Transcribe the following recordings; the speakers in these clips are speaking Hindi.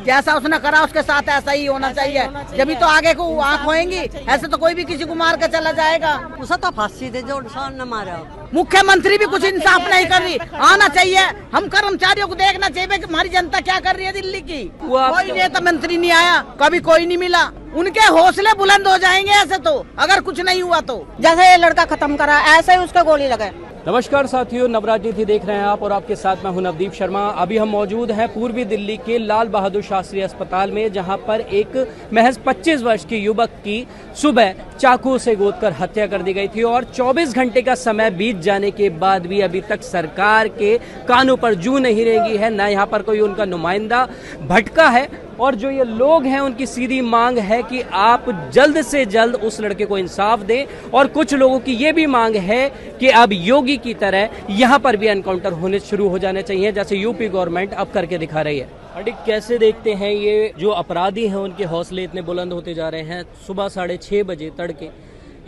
जैसा उसने करा उसके साथ ऐसा ही होना चाहिए। जब तो आगे को आंख होएंगी, ऐसे तो कोई भी किसी को मार के चला जाएगा। उसे तो फांसी दे जो इंसान न मारा। मुख्यमंत्री भी कुछ इंसाफ नहीं कर रही, आना चाहिए। हम कर्मचारियों को देखना चाहिए कि हमारी जनता क्या कर रही है दिल्ली की। कोई नेता मंत्री नहीं आया, कभी कोई नहीं मिला। उनके हौसले बुलंद हो जाएंगे ऐसे तो, अगर कुछ नहीं हुआ तो। जैसे ये लड़का खत्म करा ऐसे ही उसको गोली लगे। नमस्कार साथियों, नवरात्रि देख रहे हैं आप और आपके साथ मैं हूं नवदीप शर्मा। अभी हम मौजूद हैं पूर्वी दिल्ली के लाल बहादुर शास्त्री अस्पताल में, जहां पर एक महज 25 वर्ष के युवक की सुबह चाकू से गोदकर हत्या कर दी गई थी और 24 घंटे का समय बीत जाने के बाद भी अभी तक सरकार के कानों पर जू नहीं रेंगी है, न यहाँ पर कोई उनका नुमाइंदा भटका है। और जो ये लोग हैं उनकी सीधी मांग है कि आप जल्द से जल्द उस लड़के को इंसाफ दें। और कुछ लोगों की ये भी मांग है कि अब योगी की तरह यहाँ पर भी एनकाउंटर होने शुरू हो जाने चाहिए, जैसे यूपी गवर्नमेंट अब करके दिखा रही है। अरे कैसे देखते हैं ये जो अपराधी हैं उनके हौसले इतने बुलंद होते जा रहे हैं। सुबह 6:30 बजे तड़के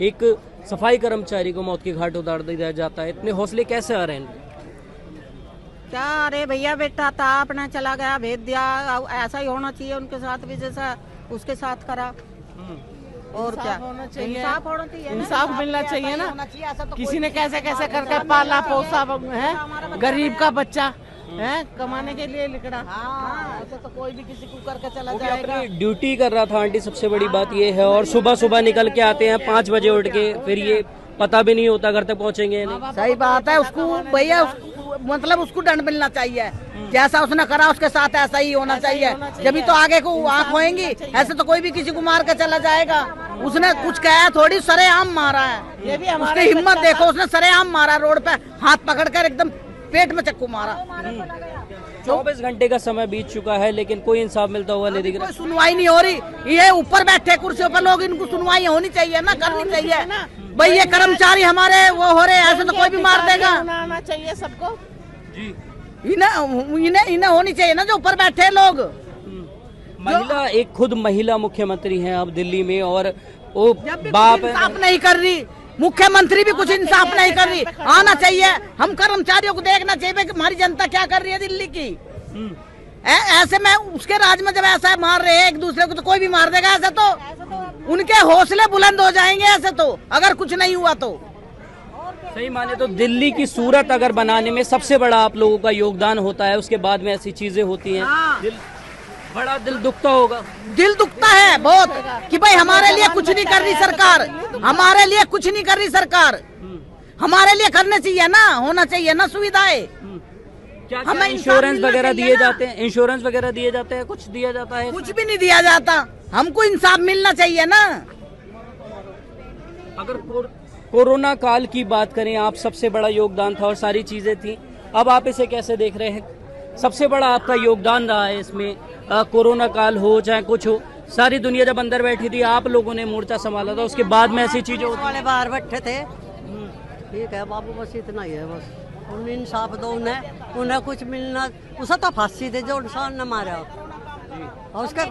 एक सफाई कर्मचारी को मौत के घाट उतार दिया जाता है, इतने हौसले कैसे आ रहे हैं? क्या अरे भैया बेटा था अपना चला गया, भेज दिया। ऐसा ही होना चाहिए उनके साथ भी जैसा उसके साथ करा। और क्या होना चाहिए, इंसाफ होना चाहिए, इंसाफ मिलना चाहिए ना। किसी ने कैसे कैसे करके पाला पोसा है, गरीब का बच्चा है, कमाने के लिए निकला। ऐसे तो कोई भी किसी को करके चला वो भी जाएगा। अपनी ड्यूटी कर रहा था आंटी, सबसे बड़ी बात ये है। और सुबह सुबह निकल के आते हैं 5 बजे उठ के, फिर ये पता भी नहीं होता घर तक पहुंचेंगे नहीं। सही बात है, उसको भैया मतलब उसको दंड मिलना चाहिए। जैसा उसने करा उसके साथ ऐसा ही होना चाहिए। जब तो आगे को आंख होएंगी, ऐसे तो कोई भी किसी को मार के चला जाएगा। उसने कुछ कहा थोड़ी, सरेआम मारा है। ये भी उसकी हिम्मत देखो, उसने सरेआम मारा, रोड पे हाथ पकड़कर एकदम पेट में चक्कू मारा। 24 घंटे का समय बीत चुका है लेकिन कोई इंसाफ मिलता हुआ नहीं दिख रहा। कोई सुनवाई नहीं हो रही। ये ऊपर बैठे कुर्सियों पर लोग, इनको सुनवाई होनी चाहिए ना, करनी चाहिए। भाई ये कर्मचारी हमारे वो हो रहे, ऐसे तो कोई भी मार देगा। आना चाहिए सबको जी, इन्हें होनी चाहिए ना जो ऊपर बैठे लोग। महिला एक खुद महिला मुख्यमंत्री हैं अब दिल्ली में, और वो बाप इंसाफ नहीं कर रही, मुख्यमंत्री भी कुछ इंसाफ नहीं कर रही। आना चाहिए। हम कर्मचारियों को देखना चाहिए कि हमारी जनता क्या कर रही है दिल्ली की। ऐसे में उसके राज में जब ऐसा मार रहे हैं एक दूसरे को, तो कोई भी मार देगा ऐसे तो। उनके हौसले बुलंद हो जाएंगे ऐसे तो, अगर कुछ नहीं हुआ तो। सही माने तो दिल्ली की सूरत अगर बनाने में सबसे बड़ा आप लोगों का योगदान होता है, उसके बाद में ऐसी चीजें होती हैं। बड़ा दिल दुखता होगा। दिल दुखता है बहुत कि भाई हमारे लिए कुछ नहीं कर रही सरकार, हमारे लिए कुछ नहीं कर रही सरकार। हमारे लिए करने चाहिए ना, होना चाहिए ना सुविधाएं। क्या हमें इंश्योरेंस वगैरह दिए जाते हैं? इंश्योरेंस वगैरह दिए जाते हैं? कुछ दिया जाता है? कुछ भी नहीं दिया जाता। हमको इंसाफ मिलना चाहिए ना। अगर कोरोना काल की बात करें, आप सबसे बड़ा योगदान था और सारी चीजें थी, अब आप इसे कैसे देख रहे हैं? सबसे बड़ा आपका योगदान रहा है इसमें, कोरोना काल हो चाहे कुछ हो, सारी दुनिया जब अंदर बैठी थी आप लोगों ने मोर्चा संभाला था, उसके बाद में ऐसी चीजें होती वाले बाहर बैठे थे। ठीक है बाबू, बस इतना ही है। बस उन्हें इंसाफ दो, उन्हें कुछ मिलना। उसे तो फांसी दे जो इंसान न मारा। और उसका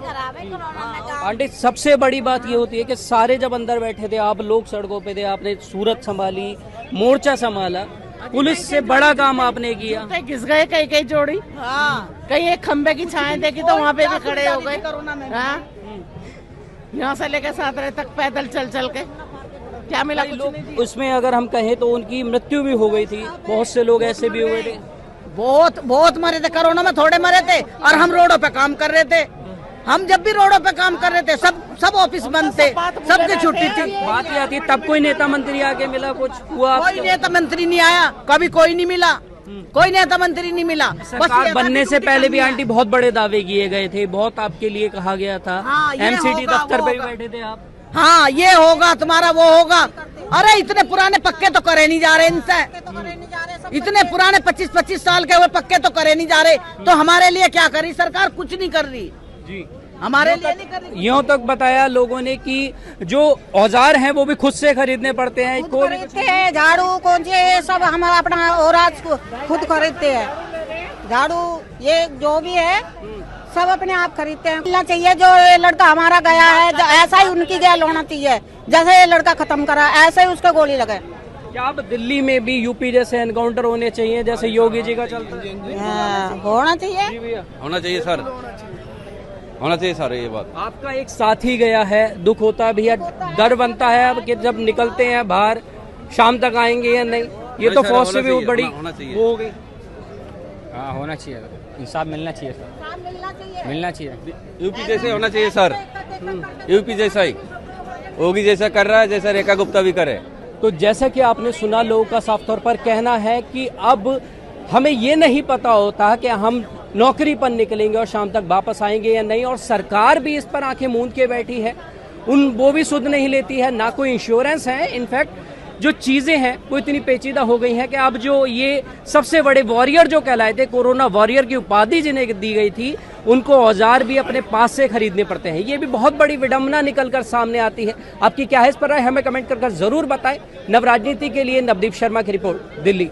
आंटी सबसे बड़ी बात ये होती है कि सारे जब अंदर बैठे थे, आप लोग सड़कों पे थे, आपने सूरत संभाली, मोर्चा संभाला, पुलिस से बड़ा काम आपने किया। घिस गए कई कई जोड़ी, कहीं एक खंबे की छाएं देखी तो वहाँ पे भी खड़े हो गए। यहाँ से लेकर सातरे तक पैदल चल चल के क्या मिला? उसमें अगर हम कहें तो उनकी मृत्यु भी हो गई थी, बहुत से लोग ऐसे भी हुए थे। बहुत मरे थे कोरोना में, थोड़े मरे थे। और हम रोडों पे काम कर रहे थे। हम जब भी रोडों पे काम कर रहे थे, सब ऑफिस बंद थे, सबकी छुट्टी थी। बात ये आती, तब कोई नेता मंत्री आके मिला, कुछ हुआ? कोई नेता मंत्री नहीं आया, कभी कोई नहीं मिला, कोई नेता मंत्री नहीं मिला। सरकार बनने से पहले भी आंटी बहुत बड़े दावे किए गए थे, बहुत आपके लिए कहा गया था। एमसीडी दफ्तर पे भी बैठे थे आप। हाँ, ये होगा तुम्हारा, वो होगा। अरे इतने पुराने पक्के तो करे नहीं जा रहे इनसे। इतने पुराने 25-25 साल के हुए पक्के तो करे नहीं जा रहे। तो हमारे लिए क्या करी सरकार? कुछ नहीं कर रही जी, हमारे लिए नहीं कर रही। यूं तक बताया लोगों ने कि जो औजार हैं वो भी खुद से खरीदने पड़ते हैं। खरीदते हैं, झाड़ू कौन से सब हम अपना औरात खुद खरीदते हैं। झाड़ू ये जो भी है सब अपने आप खरीदते हैं। मिलना चाहिए। जो ये लड़का हमारा गया है, ऐसा ही उनकी जेल होना चाहिए। जैसे ये लड़का खत्म करा ऐसे ही उसको गोली लगे। क्या अब दिल्ली में भी यूपी जैसे एनकाउंटर होने चाहिए जैसे योगी जी का चलता है? होना चाहिए। होना चाहिए सर। होना चाहिए सर ये बात। आपका एक साथी गया है, दुख होता भी है, डर बनता है अब कि जब निकलते हैं बाहर शाम तक आएंगे या नहीं। ये तो सर, फौज से होना भी चाहिए, बड़ी होना चाहिए। वो हो गई। हाँ होना चाहिए, इंसाफ मिलना चाहिए सर, मिलना चाहिए। यूपी जैसे होना चाहिए सर, यूपी जैसा ही, योगी जैसा कर रहा है, जैसा रेखा गुप्ता भी करे। तो जैसा कि आपने सुना, लोगों का साफ तौर पर कहना है कि अब हमें ये नहीं पता होता कि हम नौकरी पर निकलेंगे और शाम तक वापस आएंगे या नहीं, और सरकार भी इस पर आंखें मूंद के बैठी है, वो भी सुध नहीं लेती है, ना कोई इंश्योरेंस है। इनफैक्ट जो चीजें हैं वो इतनी पेचीदा हो गई हैं कि अब जो ये सबसे बड़े वॉरियर जो कहलाए थे, कोरोना वॉरियर की उपाधि जिन्हें दी गई थी, उनको औजार भी अपने पास से खरीदने पड़ते हैं। ये भी बहुत बड़ी विडंबना निकलकर सामने आती है। आपकी क्या है इस पर राय, हमें कमेंट कर जरूर बताएं। नव राजनीति के लिए नवदीप शर्मा की रिपोर्ट, दिल्ली।